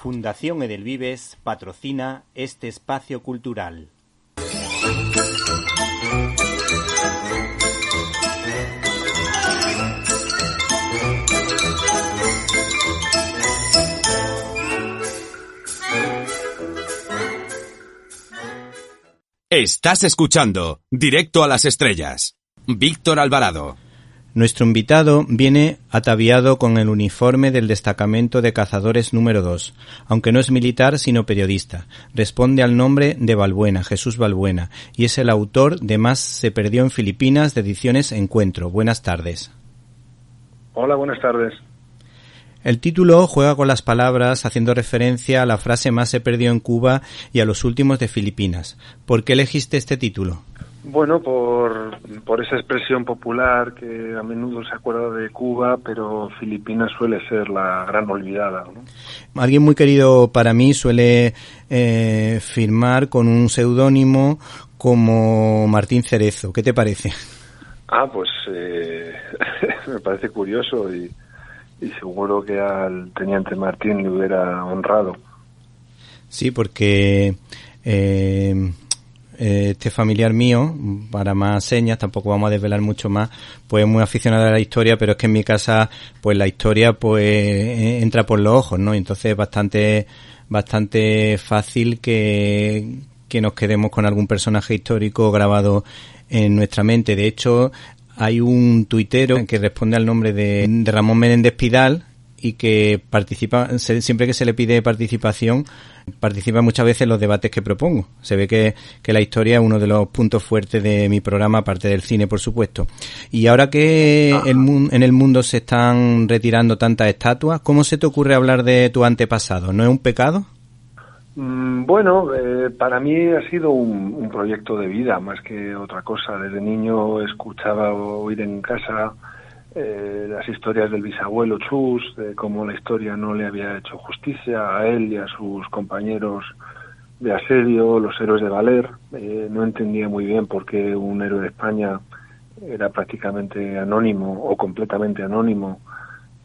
Fundación Edelvives patrocina este espacio cultural. Estás escuchando Directo a las Estrellas. Víctor Alvarado. Nuestro invitado viene ataviado con el uniforme del destacamento de cazadores número 2, aunque no es militar sino periodista. Responde al nombre de Balbuena, Jesús Balbuena, y es el autor de Más se perdió en Filipinas, de Ediciones Encuentro. Buenas tardes. Hola, buenas tardes. El título juega con las palabras haciendo referencia a la frase Más se perdió en Cuba y a los últimos de Filipinas. ¿Por qué elegiste este título? Bueno, por esa expresión popular que a menudo se acuerda de Cuba, pero Filipinas suele ser la gran olvidada, ¿no? Alguien muy querido para mí suele firmar con un seudónimo como Martín Cerezo. ¿Qué te parece? Pues me parece curioso y seguro que al teniente Martín le hubiera honrado. Sí, porque este familiar mío, para más señas, tampoco vamos a desvelar mucho más, pues es muy aficionado a la historia, pero es que en mi casa pues la historia pues entra por los ojos, ¿no? Entonces es bastante fácil que nos quedemos con algún personaje histórico grabado en nuestra mente. De hecho, hay un tuitero que responde al nombre de Ramón Menéndez Pidal y que participa, siempre que se le pide participación, participa muchas veces en los debates que propongo. Se ve que la historia es uno de los puntos fuertes de mi programa, aparte del cine, por supuesto. Y ahora que en el mundo se están retirando tantas estatuas, ¿cómo se te ocurre hablar de tu antepasado? ¿No es un pecado? Bueno, para mí ha sido un proyecto de vida más que otra cosa. Desde niño escuchaba oír en casa las historias del bisabuelo Chus, de cómo la historia no le había hecho justicia a él y a sus compañeros de asedio, los héroes de Valer. No entendía muy bien por qué un héroe de España era prácticamente anónimo o completamente anónimo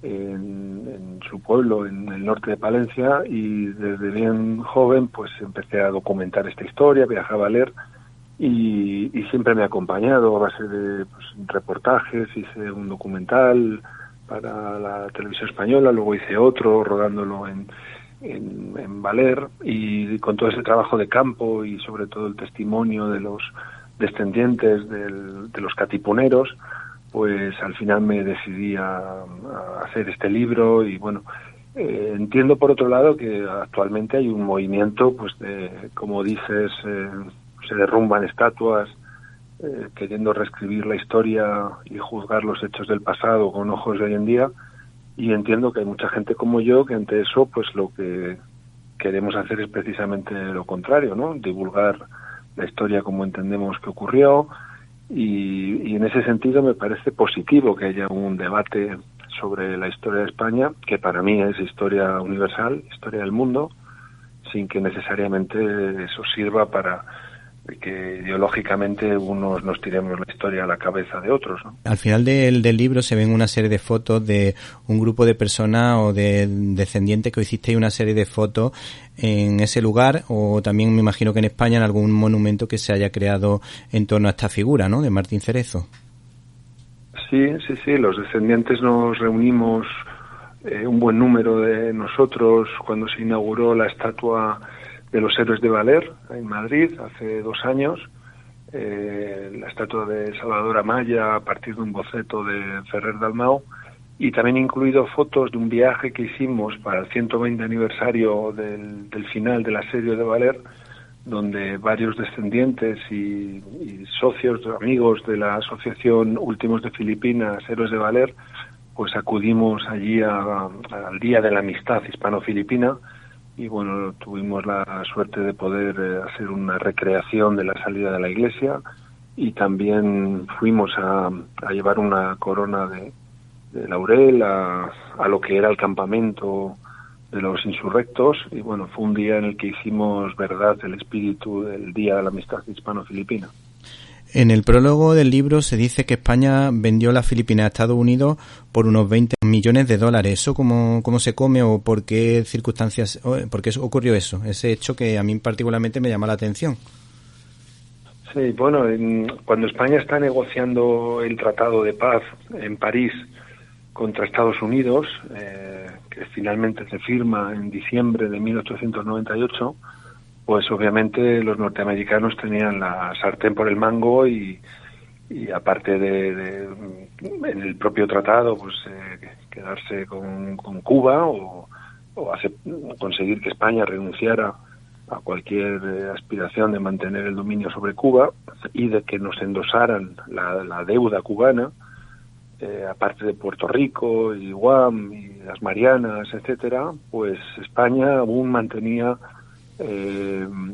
en su pueblo, en el norte de Palencia, y desde bien joven pues empecé a documentar esta historia, viajaba a leer y siempre me ha acompañado a base de reportajes. Hice un documental para la televisión española, luego hice otro rodándolo en Valer, y con todo ese trabajo de campo y sobre todo el testimonio de los descendientes de los catiponeros, pues al final me decidí a hacer este libro. Y bueno, entiendo por otro lado que actualmente hay un movimiento, pues de, como dices, se derrumban estatuas, queriendo reescribir la historia y juzgar los hechos del pasado con ojos de hoy en día, y entiendo que hay mucha gente como yo que ante eso pues lo que queremos hacer es precisamente lo contrario, ¿no? Divulgar la historia como entendemos que ocurrió, y en ese sentido me parece positivo que haya un debate sobre la historia de España, que para mí es historia universal, historia del mundo, sin que necesariamente eso sirva para que ideológicamente unos nos tiremos la historia a la cabeza de otros, ¿no? Al final del libro se ven una serie de fotos de un grupo de personas o de descendientes que hicisteis una serie de fotos en ese lugar, o también me imagino que en España en algún monumento que se haya creado en torno a esta figura, ¿no?, de Martín Cerezo. Sí, los descendientes nos reunimos, un buen número de nosotros, cuando se inauguró la estatua de los héroes de Valer en Madrid hace 2 años, la estatua de Salvador Amaya a partir de un boceto de Ferrer Dalmau, y también incluido fotos de un viaje que hicimos para el 120 aniversario del final del asedio de Valer, donde varios descendientes y socios, amigos de la asociación Últimos de Filipinas, Héroes de Valer, pues acudimos allí al Día de la Amistad Hispano-Filipina. Y bueno, tuvimos la suerte de poder hacer una recreación de la salida de la iglesia, y también fuimos a llevar una corona de laurel a lo que era el campamento de los insurrectos. Y bueno, fue un día en el que hicimos verdad el espíritu del Día de la Amistad Hispano-Filipina. En el prólogo del libro se dice que España vendió las Filipinas a Estados Unidos por unos 20 millones de dólares. ¿Eso cómo se come o por qué circunstancias, por qué ocurrió eso? Ese hecho que a mí particularmente me llama la atención. Sí, bueno, cuando España está negociando el Tratado de Paz en París contra Estados Unidos, que finalmente se firma en diciembre de 1898, pues obviamente los norteamericanos tenían la sartén por el mango y aparte de en el propio tratado pues quedarse con Cuba o conseguir que España renunciara a cualquier aspiración de mantener el dominio sobre Cuba y de que nos endosaran la deuda cubana, aparte de Puerto Rico y Guam y las Marianas, etcétera, pues España aún mantenía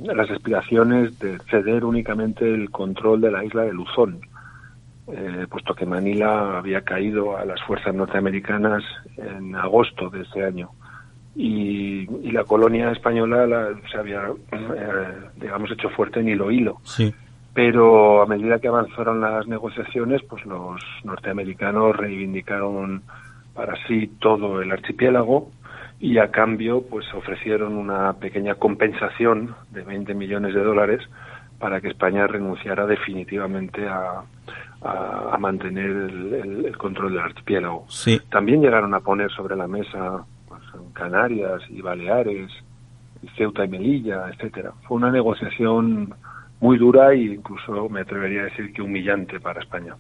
las aspiraciones de ceder únicamente el control de la isla de Luzón, puesto que Manila había caído a las fuerzas norteamericanas en agosto de ese año y la colonia española se había digamos hecho fuerte en Iloílo. Sí. Pero a medida que avanzaron las negociaciones, pues los norteamericanos reivindicaron para sí todo el archipiélago y a cambio pues ofrecieron una pequeña compensación de 20 millones de dólares para que España renunciara definitivamente a mantener el control del archipiélago. Sí. También llegaron a poner sobre la mesa pues, Canarias y Baleares, y Ceuta y Melilla, etcétera. Fue una negociación muy dura e incluso me atrevería a decir que humillante para España.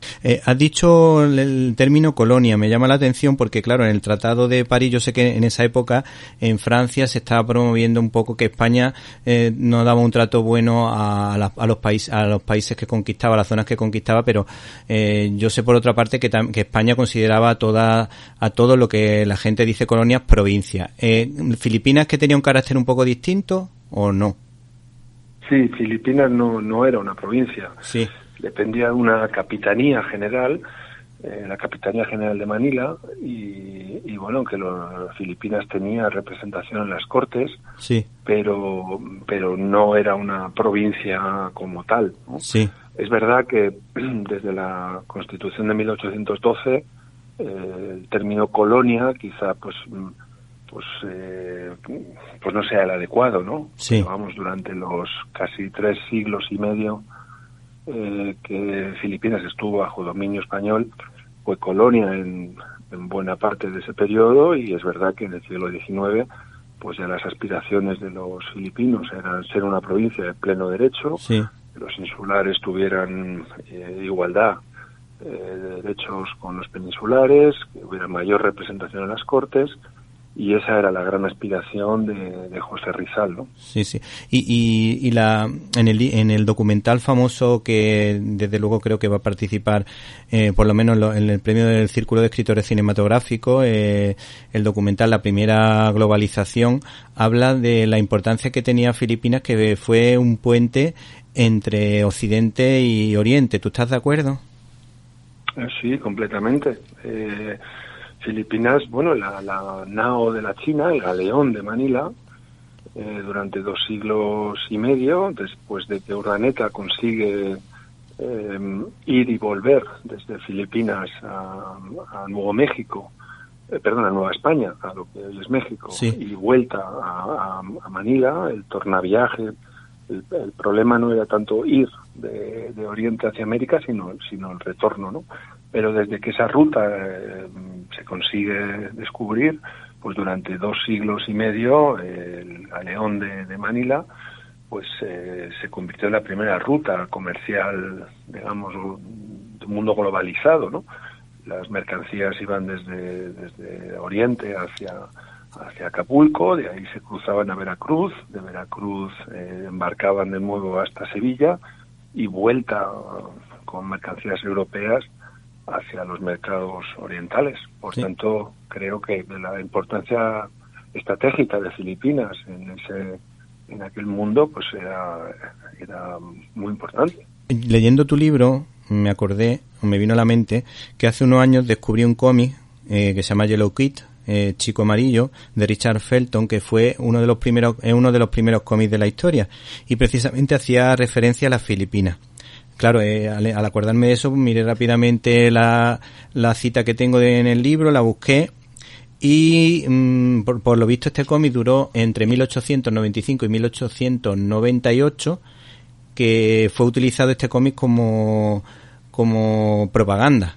Has dicho el término colonia, me llama la atención porque claro, en el Tratado de París yo sé que en esa época en Francia se estaba promoviendo un poco que España no daba un trato bueno a los países que conquistaba, a las zonas que conquistaba, pero yo sé por otra parte que España consideraba a todo lo que la gente dice colonias provincias. ¿Filipinas que tenía un carácter un poco distinto o no? Sí, Filipinas no era una provincia. Sí. Dependía de una capitanía general, la Capitanía General de Manila, y bueno, aunque Filipinas tenía representación en las Cortes, sí, pero no era una provincia como tal, ¿no? Sí. Es verdad que desde la Constitución de 1812 el término colonia quizá pues no sea el adecuado, ¿no? Sí. Pero vamos, durante los casi 3 siglos y medio que Filipinas estuvo bajo dominio español, fue colonia en buena parte de ese periodo, y es verdad que en el siglo XIX pues ya las aspiraciones de los filipinos eran ser una provincia de pleno derecho, sí, que los insulares tuvieran igualdad de derechos con los peninsulares, que hubiera mayor representación en las Cortes, y esa era la gran aspiración de José Rizal, ¿no? Sí, sí. Y en el documental famoso que desde luego creo que va a participar por lo menos en el premio del Círculo de Escritores Cinematográficos, el documental La Primera Globalización habla de la importancia que tenía Filipinas, que fue un puente entre Occidente y Oriente. ¿Tú estás de acuerdo? Sí, completamente. Filipinas, bueno, la nao de la China, el galeón de Manila, durante 2 siglos y medio, después de que Urdaneta consigue ir y volver desde Filipinas a Nuevo México, a Nueva España, a lo que hoy es México, sí, y vuelta a Manila, el tornaviaje. El problema no era tanto ir de Oriente hacia América, sino el retorno, ¿no? Pero desde que esa ruta se consigue descubrir, pues durante 2 siglos y medio el galeón de Manila pues se convirtió en la primera ruta comercial, digamos, de un mundo globalizado, ¿no? Las mercancías iban desde Oriente hacia Acapulco, de ahí se cruzaban a Veracruz, de Veracruz embarcaban de nuevo hasta Sevilla y vuelta con mercancías europeas hacia los mercados orientales. Por sí, tanto, creo que la importancia estratégica de Filipinas en aquel mundo pues era muy importante. Leyendo tu libro me vino a la mente que hace unos años descubrí un cómic que se llama Yellow Kid, Chico Amarillo, de Richard Felton, que fue uno de los primeros cómics de la historia, y precisamente hacía referencia a las Filipinas. claro, al acordarme de eso, miré rápidamente la cita que tengo en el libro, la busqué y por lo visto este cómic duró entre 1895 y 1898, que fue utilizado este cómic como propaganda.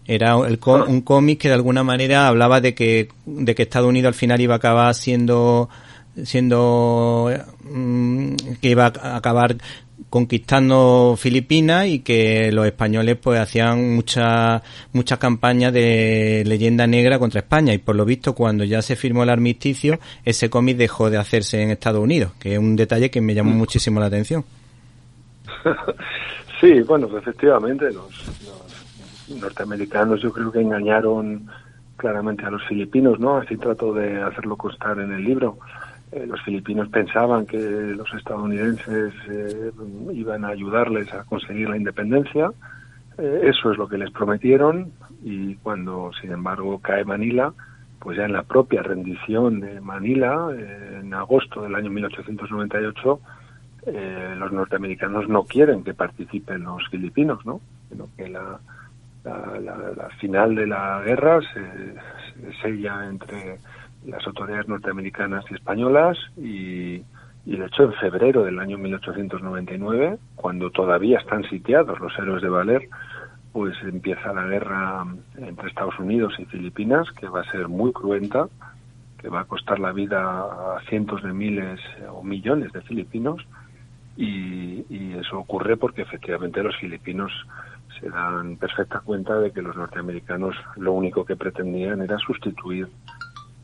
Era un cómic que de alguna manera hablaba de que Estados Unidos al final iba a acabar que iba a acabar conquistando Filipinas, y que los españoles pues hacían muchas campañas de leyenda negra contra España, y por lo visto cuando ya se firmó el armisticio ese cómic dejó de hacerse en Estados Unidos, que es un detalle que me llamó muchísimo la atención. Sí, bueno, pues efectivamente los norteamericanos yo creo que engañaron claramente a los filipinos, ¿no? Así trato de hacerlo constar en el libro. Los filipinos pensaban que los estadounidenses iban a ayudarles a conseguir la independencia. Eso es lo que les prometieron, y cuando, sin embargo, cae Manila, pues ya en la propia rendición de Manila, en agosto del año 1898, los norteamericanos no quieren que participen los filipinos, ¿no? Sino que la final de la guerra se sella entre las autoridades norteamericanas y españolas, y de hecho en febrero del año 1899, cuando todavía están sitiados los héroes de Valer, pues empieza la guerra entre Estados Unidos y Filipinas, que va a ser muy cruenta, que va a costar la vida a cientos de miles o millones de filipinos, y eso ocurre porque efectivamente los filipinos se dan perfecta cuenta de que los norteamericanos lo único que pretendían era sustituir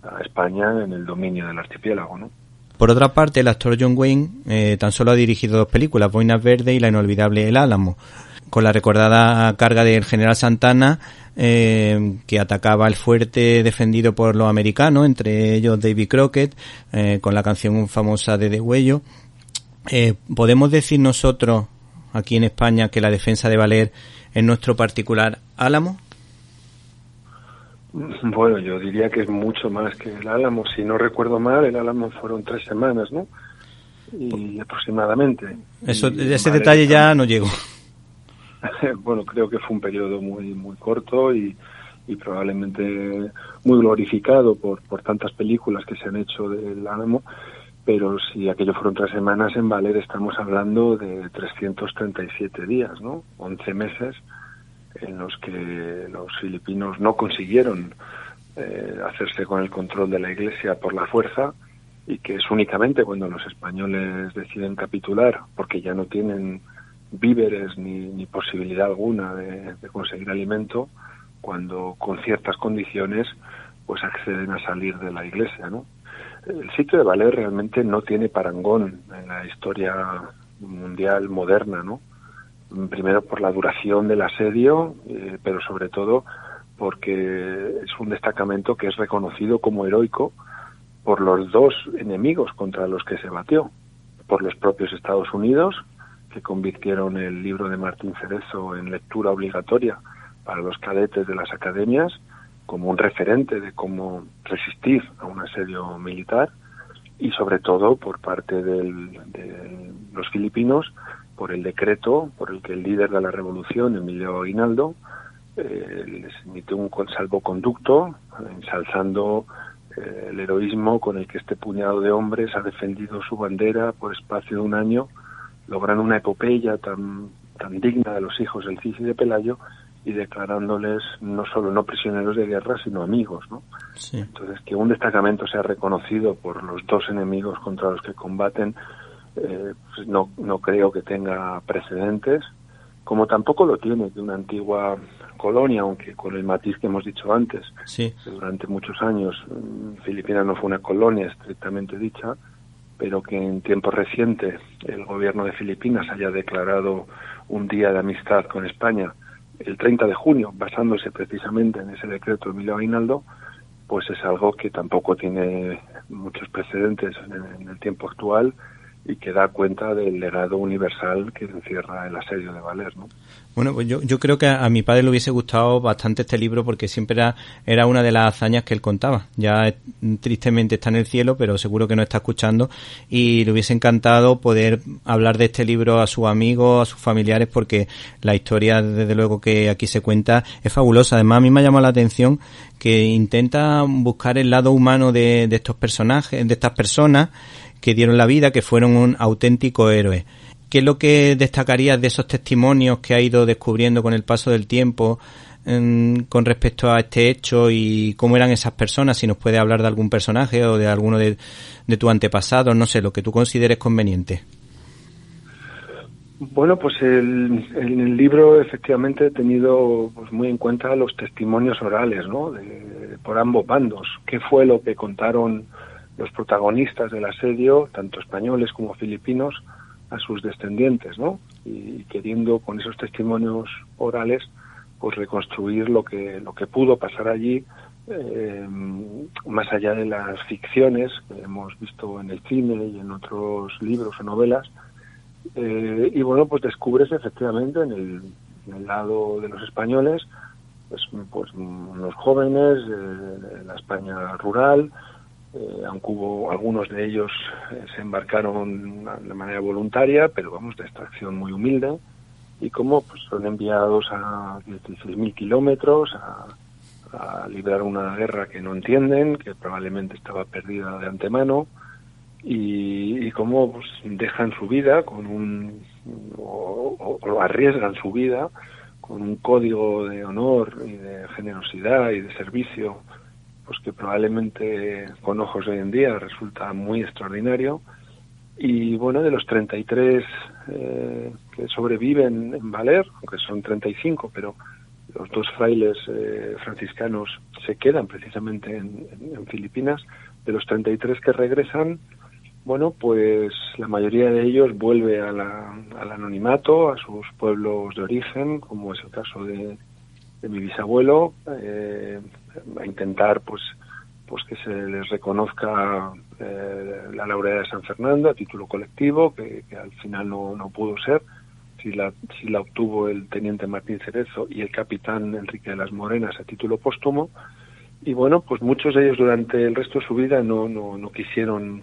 a España en el dominio del archipiélago, ¿no? Por otra parte, el actor John Wayne tan solo ha dirigido 2 películas, Boinas Verdes y la inolvidable El Álamo, con la recordada carga del general Santana, que atacaba el fuerte defendido por los americanos, entre ellos Davy Crockett, con la canción famosa de Degüello. ¿Podemos decir nosotros, aquí en España, que la defensa de Valer es nuestro particular Álamo? Bueno, yo diría que es mucho más que el Álamo. Si no recuerdo mal, el Álamo fueron 3 semanas, ¿no? Y aproximadamente. Ese detalle ya no llegó. Bueno, creo que fue un periodo muy corto y probablemente muy glorificado por tantas películas que se han hecho del Álamo, pero si aquello fueron 3 semanas, en Valer estamos hablando de 337 días, ¿no? 11 meses en los que los filipinos no consiguieron hacerse con el control de la Iglesia por la fuerza, y que es únicamente cuando los españoles deciden capitular, porque ya no tienen víveres ni posibilidad alguna de conseguir alimento, cuando con ciertas condiciones pues acceden a salir de la Iglesia, ¿no? El sitio de Valer realmente no tiene parangón en la historia mundial moderna, ¿no? Primero por la duración del asedio, pero sobre todo porque es un destacamento que es reconocido como heroico por los 2 enemigos contra los que se batió, por los propios Estados Unidos, que convirtieron el libro de Martín Cerezo en lectura obligatoria para los cadetes de las academias, como un referente de cómo resistir a un asedio militar, y sobre todo por parte de los filipinos, por el decreto por el que el líder de la revolución, Emilio Aguinaldo, les emitió un salvoconducto ensalzando el heroísmo con el que este puñado de hombres ha defendido su bandera por espacio de 1 año, logrando una epopeya tan digna de los hijos del Cid y de Pelayo, y declarándoles no solo no prisioneros de guerra, sino amigos, ¿no? Sí. Entonces, que un destacamento sea reconocido por los 2 enemigos contra los que combaten, pues no creo que tenga precedentes, como tampoco lo tiene de una antigua colonia, aunque con el matiz que hemos dicho antes. Sí. Durante muchos años Filipinas no fue una colonia estrictamente dicha, pero que en tiempo reciente el gobierno de Filipinas haya declarado un día de amistad con España el 30 de junio, basándose precisamente en ese decreto de Emilio Aguinaldo, pues es algo que tampoco tiene muchos precedentes en el tiempo actual, y que da cuenta del legado universal que encierra el asedio de Valer, ¿no? Bueno, pues yo creo que a mi padre le hubiese gustado bastante este libro porque siempre era una de las hazañas que él contaba. Ya tristemente está en el cielo, pero seguro que no está escuchando, y le hubiese encantado poder hablar de este libro a sus amigos, a sus familiares, porque la historia, desde luego, que aquí se cuenta es fabulosa. Además, a mí me ha llamado la atención que intenta buscar el lado humano de estos personajes, de estas personas que dieron la vida, que fueron un auténtico héroe. ¿Qué es lo que destacarías de esos testimonios que ha ido descubriendo con el paso del tiempo con respecto a este hecho y cómo eran esas personas? Si nos puedes hablar de algún personaje o de alguno de tu antepasado, no sé, lo que tú consideres conveniente. Bueno, pues en el libro efectivamente he tenido pues muy en cuenta los testimonios orales, ¿no? Por ambos bandos. ¿Qué fue lo que contaron los protagonistas del asedio, tanto españoles como filipinos, a sus descendientes, ¿no? Y queriendo con esos testimonios orales pues reconstruir lo que pudo pasar allí, más allá de las ficciones que hemos visto en el cine y en otros libros o novelas. Y bueno, pues descubres efectivamente en el lado de los españoles pues unos jóvenes de la España rural, aunque hubo algunos de ellos se embarcaron de manera voluntaria, pero vamos, de extracción muy humilde, y como pues son enviados a 16.000 kilómetros a librar una guerra que no entienden, que probablemente estaba perdida de antemano, y cómo pues dejan su vida con o arriesgan su vida con un código de honor y de generosidad y de servicio pues que probablemente con ojos de hoy en día resulta muy extraordinario. Y bueno, de los 33 que sobreviven en Valer, aunque son 35, pero los dos frailes franciscanos se quedan precisamente en Filipinas, de los 33 que regresan, bueno, pues la mayoría de ellos vuelve al anonimato, a sus pueblos de origen, como es el caso de mi bisabuelo, a intentar pues que se les reconozca la laurea de San Fernando a título colectivo, que al final no pudo ser. Si la obtuvo el teniente Martín Cerezo y el capitán Enrique de las Morenas a título póstumo. Y bueno, pues muchos de ellos durante el resto de su vida no quisieron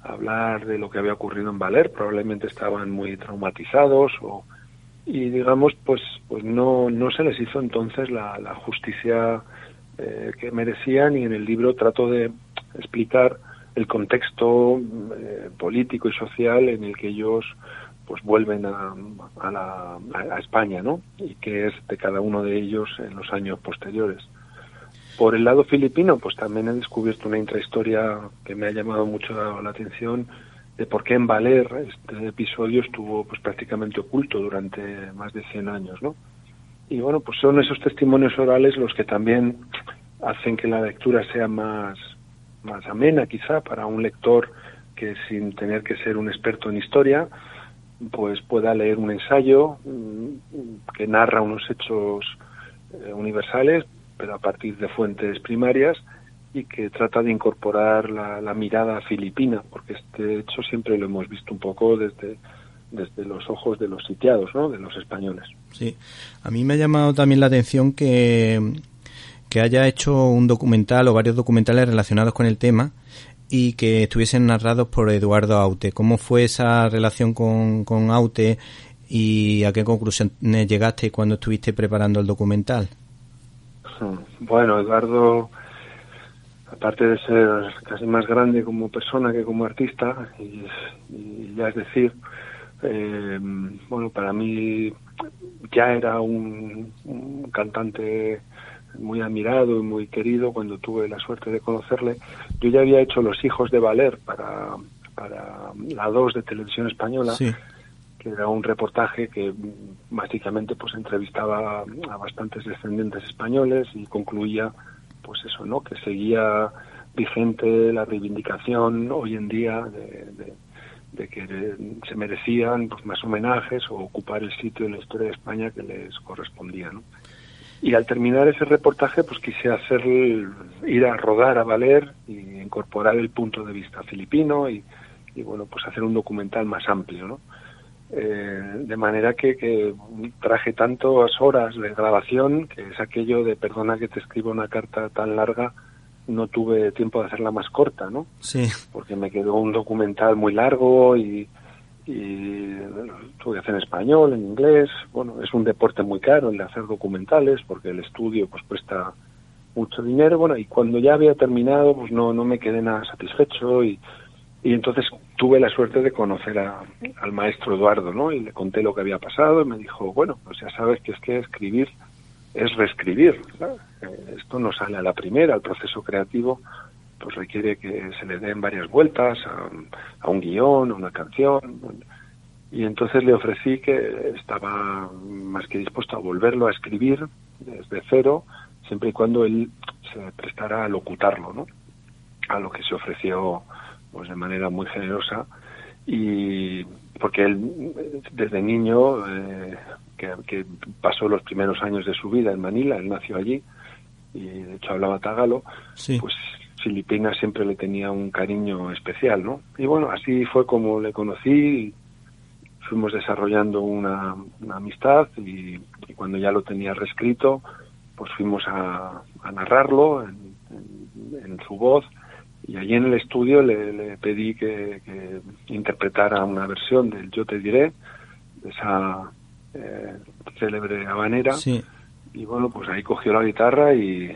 hablar de lo que había ocurrido en Valer, probablemente estaban muy traumatizados y digamos pues no se les hizo entonces la justicia que merecían, y en el libro trato de explicar el contexto político y social en el que ellos pues vuelven a España, ¿no? Y qué es de cada uno de ellos en los años posteriores. Por el lado filipino, pues también he descubierto una intrahistoria que me ha llamado mucho la atención, de por qué en Valer este episodio estuvo pues prácticamente oculto durante más de 100 años, ¿no? Y bueno, pues son esos testimonios orales los que también hacen que la lectura sea más amena, quizá, para un lector que sin tener que ser un experto en historia, pues pueda leer un ensayo que narra unos hechos universales, pero a partir de fuentes primarias, y que trata de incorporar la mirada filipina, porque este hecho siempre lo hemos visto un poco desde los ojos de los sitiados, ¿no?, de los españoles. Sí, a mí me ha llamado también la atención que haya hecho un documental o varios documentales relacionados con el tema y que estuviesen narrados por Eduardo Aute. ¿Cómo fue esa relación con Aute y a qué conclusiones llegaste cuando estuviste preparando el documental? Bueno, Eduardo, aparte de ser casi más grande como persona que como artista, y ya es decir, bueno, para mí ya era un cantante muy admirado y muy querido cuando tuve la suerte de conocerle. Yo ya había hecho Los hijos de Valer para la 2 de Televisión Española, sí, que era un reportaje que básicamente pues entrevistaba a bastantes descendientes españoles y concluía pues eso, ¿no?, que seguía vigente la reivindicación hoy en día de que se merecían pues más homenajes o ocupar el sitio en la historia de España que les correspondía, ¿no? Y al terminar ese reportaje pues quise ir a rodar a Valer y incorporar el punto de vista filipino y bueno, pues hacer un documental más amplio, ¿no? De manera que traje tantas horas de grabación, que es aquello de perdona que te escriba una carta tan larga, no tuve tiempo de hacerla más corta, ¿no? Sí. Porque me quedó un documental muy largo y tuve que hacer en español, en inglés. Bueno, es un deporte muy caro el de hacer documentales, porque el estudio pues cuesta mucho dinero. Bueno, y cuando ya había terminado, pues no me quedé nada satisfecho y entonces tuve la suerte de conocer al maestro Eduardo, ¿no? Y le conté lo que había pasado y me dijo, bueno, pues ya sabes que escribir es reescribir, ¿no? Esto no sale a la primera, el proceso creativo pues requiere que se le den varias vueltas a un guión, a una canción. Y entonces le ofrecí que estaba más que dispuesto a volverlo a escribir desde cero, siempre y cuando él se prestara a locutarlo, ¿no? A lo que se ofreció pues de manera muy generosa, y porque él desde niño que pasó los primeros años de su vida en Manila, él nació allí y de hecho hablaba tagalo, sí. Pues Filipinas siempre le tenía un cariño especial, ¿no? Y bueno, así fue como le conocí, fuimos desarrollando una amistad y cuando ya lo tenía reescrito, pues fuimos a narrarlo en su voz. Y allí en el estudio le pedí que interpretara una versión del Yo te diré, de esa célebre habanera. Sí. Y bueno, pues ahí cogió la guitarra y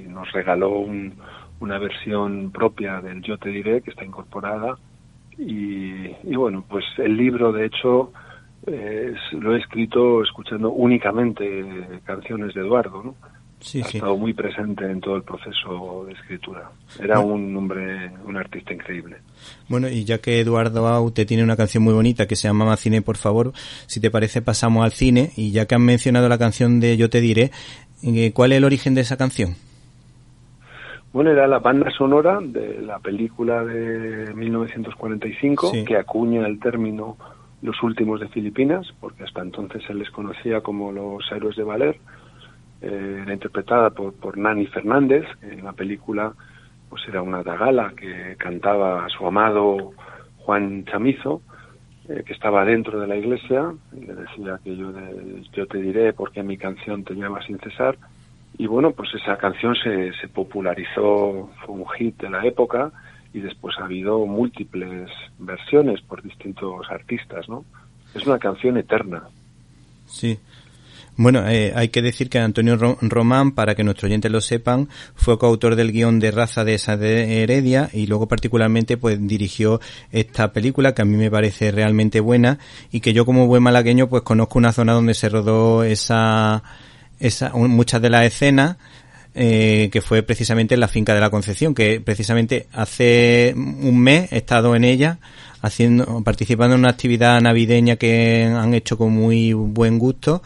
nos regaló una versión propia del Yo te diré, que está incorporada. Y bueno, pues el libro, de hecho, lo he escrito escuchando únicamente canciones de Eduardo, ¿no? Sí, ha estado muy presente en todo el proceso de escritura. Era un artista increíble. Bueno, y ya que Eduardo Aute tiene una canción muy bonita que se llama Más cine, por favor, si te parece pasamos al cine, y ya que han mencionado la canción de Yo te diré, ¿cuál es el origen de esa canción? Bueno, era la banda sonora de la película de 1945, sí, que acuña el término Los últimos de Filipinas, porque hasta entonces se les conocía como los héroes de Valer. Era interpretada por Nani Fernández, que en la película pues era una tagala que cantaba a su amado Juan Chamizo, que estaba dentro de la iglesia, y le decía aquello de yo te diré porque mi canción te llama sin cesar. Y bueno, pues esa canción se popularizó, fue un hit de la época, y después ha habido múltiples versiones por distintos artistas, ¿no? Es una canción eterna. Sí. Bueno, hay que decir que Antonio Román, para que nuestros oyentes lo sepan, fue coautor del guión de Raza de esa de Heredia, y luego particularmente pues dirigió esta película que a mí me parece realmente buena, y que yo como buen malagueño pues conozco una zona donde se rodó muchas de las escenas, que fue precisamente en la finca de la Concepción, que precisamente hace un mes he estado en ella participando en una actividad navideña que han hecho con muy buen gusto.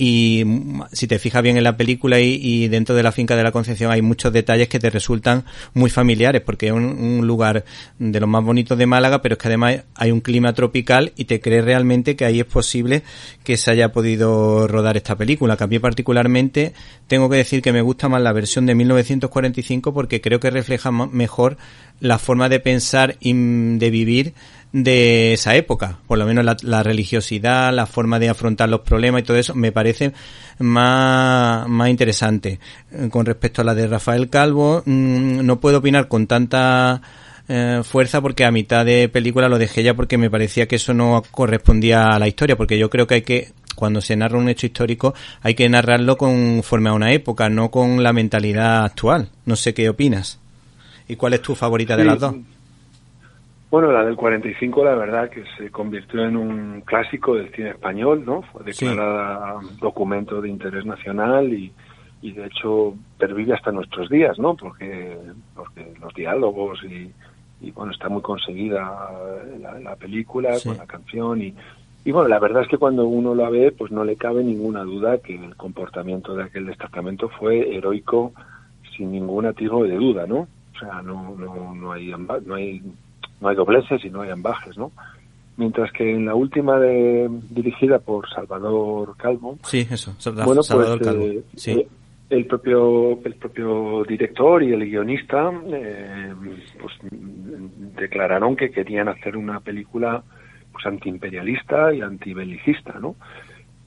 Y si te fijas bien en la película y dentro de la finca de la Concepción hay muchos detalles que te resultan muy familiares, porque es un lugar de los más bonitos de Málaga, pero es que además hay un clima tropical y te crees realmente que ahí es posible que se haya podido rodar esta película. Que a mí particularmente tengo que decir que me gusta más la versión de 1945 porque creo que refleja mejor la forma de pensar y de vivir de esa época, por lo menos la religiosidad, la forma de afrontar los problemas y todo eso me parece más interesante. Con respecto a la de Rafael Calvo, no puedo opinar con tanta fuerza porque a mitad de película lo dejé ya porque me parecía que eso no correspondía a la historia, porque yo creo que cuando se narra un hecho histórico hay que narrarlo conforme a una época, no con la mentalidad actual. No sé qué opinas. ¿Y cuál es tu favorita de las dos? Bueno, la del 45, la verdad que se convirtió en un clásico del cine español, ¿no? Fue declarada documento de interés nacional y de hecho pervive hasta nuestros días, ¿no? Porque los diálogos y bueno, está muy conseguida la película, sí, con la canción y bueno, la verdad es que cuando uno la ve, pues no le cabe ninguna duda que el comportamiento de aquel destacamento fue heroico sin ningún atisbo de duda, ¿no? O sea, no hay dobleces y no hay ambajes, ¿no? Mientras que en la última dirigida por Salvador Calvo, sí, eso, bueno, Salvador pues, Calvo, sí, el propio director y el guionista pues declararon que querían hacer una película pues antiimperialista y antibelicista, ¿no?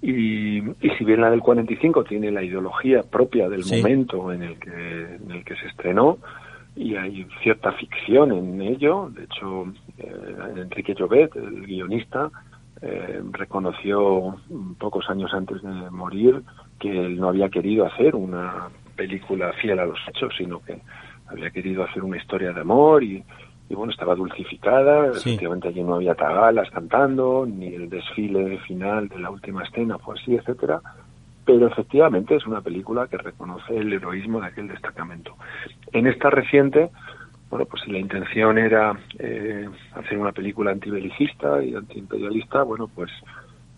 Y si bien la del 45 tiene la ideología propia del momento en el que se estrenó, y hay cierta ficción en ello, de hecho Enrique Llobet, el guionista, reconoció pocos años antes de morir que él no había querido hacer una película fiel a los hechos, sino que había querido hacer una historia de amor y bueno, estaba dulcificada, efectivamente allí no había tagalas cantando, ni el desfile final de la última escena fue así, etcétera, pero efectivamente es una película que reconoce el heroísmo de aquel destacamento. En esta reciente, bueno, pues si la intención era hacer una película antibelicista y antiimperialista, bueno, pues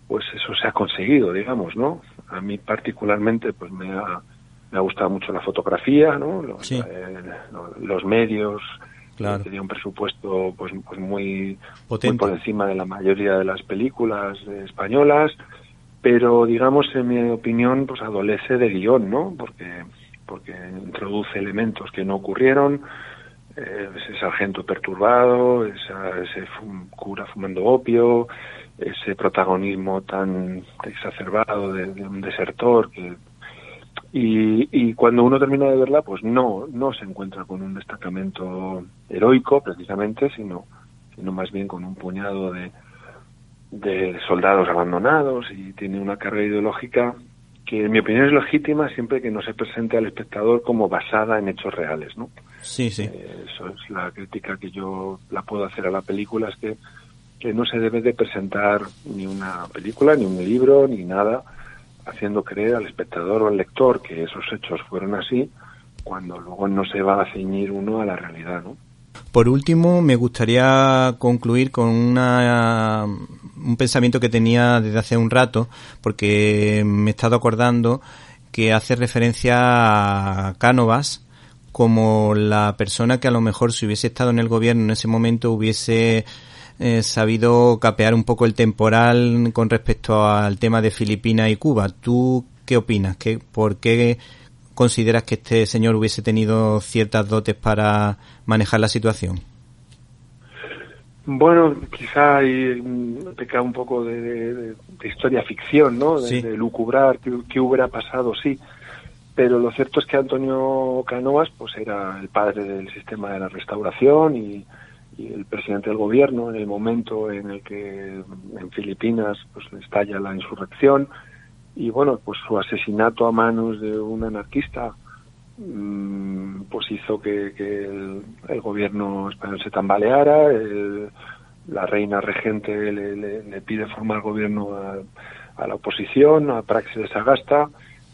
eso se ha conseguido, digamos, ¿no? A mí particularmente, pues me ha gustado mucho la fotografía, ¿no? Los medios. Claro. Tenía un presupuesto pues muy por encima de la mayoría de las películas españolas, pero digamos, en mi opinión, pues adolece de guión, ¿no? Porque introduce elementos que no ocurrieron, ese sargento perturbado, ese cura fumando opio, ese protagonismo tan exacerbado de un desertor y cuando uno termina de verla, pues no se encuentra con un destacamento heroico precisamente, sino más bien con un puñado de soldados abandonados, y tiene una carga ideológica que en mi opinión es legítima siempre que no se presente al espectador como basada en hechos reales, ¿no? Sí. Eso es la crítica que yo la puedo hacer a la película, es que no se debe de presentar ni una película, ni un libro, ni nada haciendo creer al espectador o al lector que esos hechos fueron así, cuando luego no se va a ceñir uno a la realidad, ¿no? Por último, me gustaría concluir con un pensamiento que tenía desde hace un rato, porque me he estado acordando que hace referencia a Cánovas como la persona que a lo mejor, si hubiese estado en el gobierno en ese momento, hubiese sabido capear un poco el temporal con respecto al tema de Filipinas y Cuba. ¿Tú qué opinas? ¿Por qué consideras que este señor hubiese tenido ciertas dotes para manejar la situación? Bueno, quizá hay peca un poco de historia ficción, ¿no? De lucubrar qué hubiera pasado, sí. Pero lo cierto es que Antonio Cánovas pues era el padre del sistema de la Restauración y el presidente del gobierno en el momento en el que en Filipinas pues estalla la insurrección, y bueno, pues su asesinato a manos de un anarquista pues hizo que el gobierno español se tambaleara. La reina regente le pide formar gobierno a la oposición, a Praxedes de Sagasta,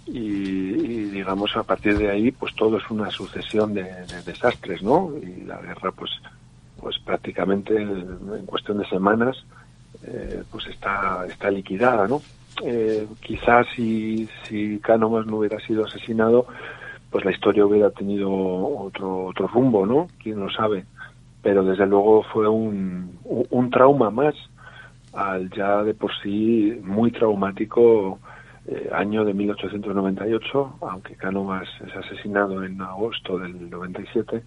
y digamos a partir de ahí pues todo es una sucesión de desastres, ¿no? Y la guerra pues prácticamente en cuestión de semanas pues está liquidada, ¿no? Quizás si Cánovas no hubiera sido asesinado, pues la historia hubiera tenido otro rumbo, ¿no? Quién lo sabe. Pero desde luego fue un trauma más al ya de por sí muy traumático año de 1898, aunque Cánovas es asesinado en agosto del 97,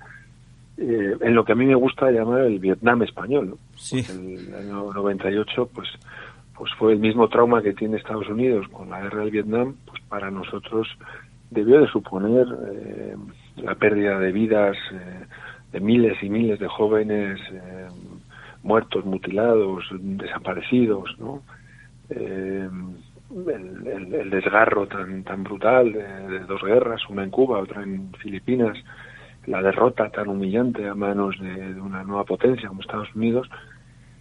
en lo que a mí me gusta llamar el Vietnam español, ¿no? Sí. El año 98 pues fue el mismo trauma que tiene Estados Unidos con la guerra del Vietnam, pues para nosotros debió de suponer la pérdida de vidas de miles y miles de jóvenes muertos, mutilados, desaparecidos, ¿no? El desgarro tan brutal de dos guerras, una en Cuba, otra en Filipinas, la derrota tan humillante a manos de una nueva potencia como Estados Unidos.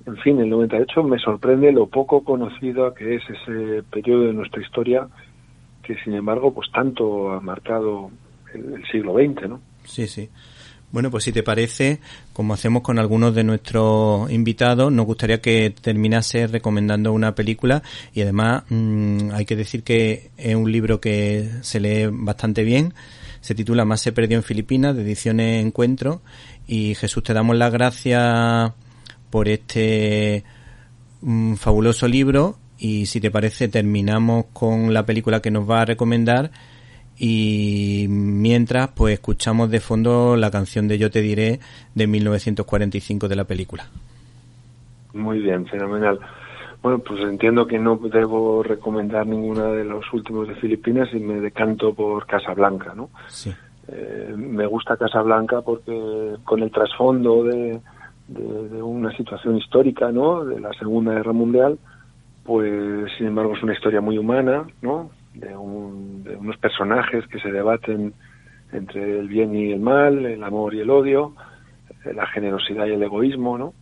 En fin, el 98 me sorprende lo poco conocido que es ese periodo de nuestra historia que, sin embargo, pues tanto ha marcado el siglo XX, ¿no? Sí. Bueno, pues si te parece, como hacemos con algunos de nuestros invitados, nos gustaría que terminase recomendando una película, y además hay que decir que es un libro que se lee bastante bien. Se titula Más se perdió en Filipinas, de Ediciones Encuentro. Y Jesús, te damos las gracias por este fabuloso libro, y si te parece terminamos con la película que nos va a recomendar, y mientras pues escuchamos de fondo la canción de Yo te diré de 1945 de la película. Muy bien, fenomenal. Bueno, pues entiendo que no debo recomendar ninguna de los últimos de Filipinas y me decanto por Casablanca, ¿no? Sí. Me gusta Casablanca porque con el trasfondo de una situación histórica, ¿no?, de la Segunda Guerra Mundial, pues sin embargo es una historia muy humana, ¿no?, de unos personajes que se debaten entre el bien y el mal, el amor y el odio, la generosidad y el egoísmo, ¿no?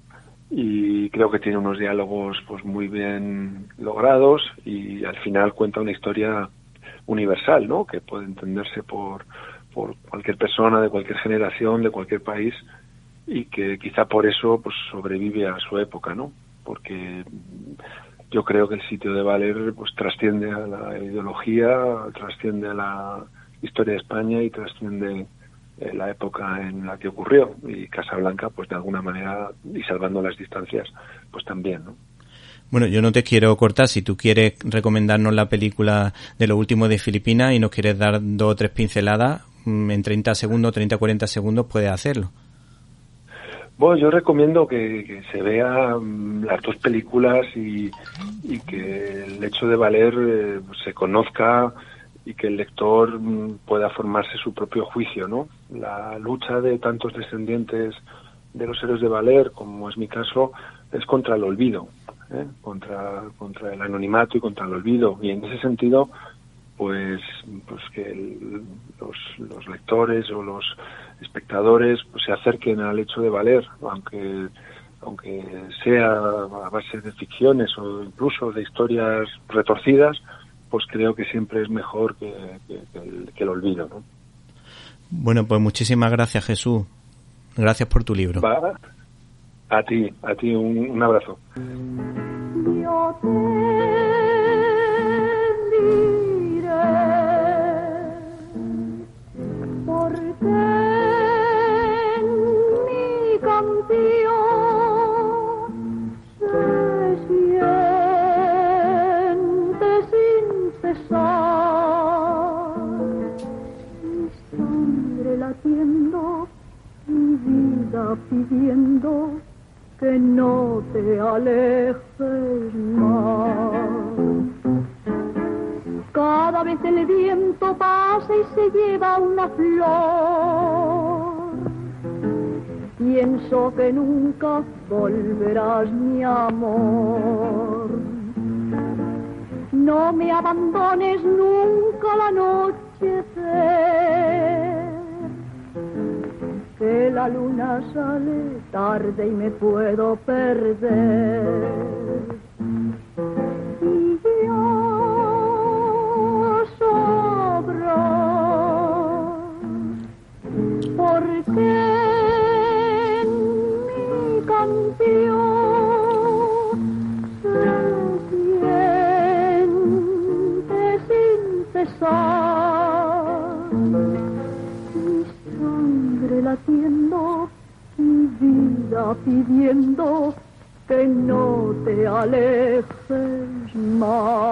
Y creo que tiene unos diálogos pues muy bien logrados y al final cuenta una historia universal, ¿no?, que puede entenderse por cualquier persona de cualquier generación, de cualquier país, y que quizá por eso pues sobrevive a su época, ¿no? Porque yo creo que el sitio de Valer pues trasciende a la ideología, trasciende a la historia de España y trasciende la época en la que ocurrió, y Casablanca pues de alguna manera, y salvando las distancias, pues también, ¿no? Bueno, yo no te quiero cortar. Si tú quieres recomendarnos la película de lo último de Filipinas y nos quieres dar 2 o 3 pinceladas en 30 segundos, 30-40 segundos, puedes hacerlo. Bueno, yo recomiendo que se vean las 2 películas y que el hecho de Valer se conozca y que el lector pueda formarse su propio juicio, ¿no? La lucha de tantos descendientes de los héroes de Valer, como es mi caso, es contra el olvido, contra el anonimato y contra el olvido. Y en ese sentido, pues que los lectores o los espectadores pues se acerquen al hecho de Valer, aunque sea a base de ficciones o incluso de historias retorcidas, pues creo que siempre es mejor que el olvido, ¿no? Bueno, pues muchísimas gracias, Jesús. Gracias por tu libro. Va. A ti un abrazo. Yo te diré porque en mi canción se siente sin cesar mi sangre latiendo, mi vida pidiendo que no te alejes más. Cada vez el viento pasa y se lleva una flor, pienso que nunca volverás, mi amor. No me abandones nunca al anochecer, que la luna sale tarde y me puedo perder. Y yo sobro, porque en mi canción se siente sin cesar mi sangre latiendo, mi vida pidiendo que no te alejes más.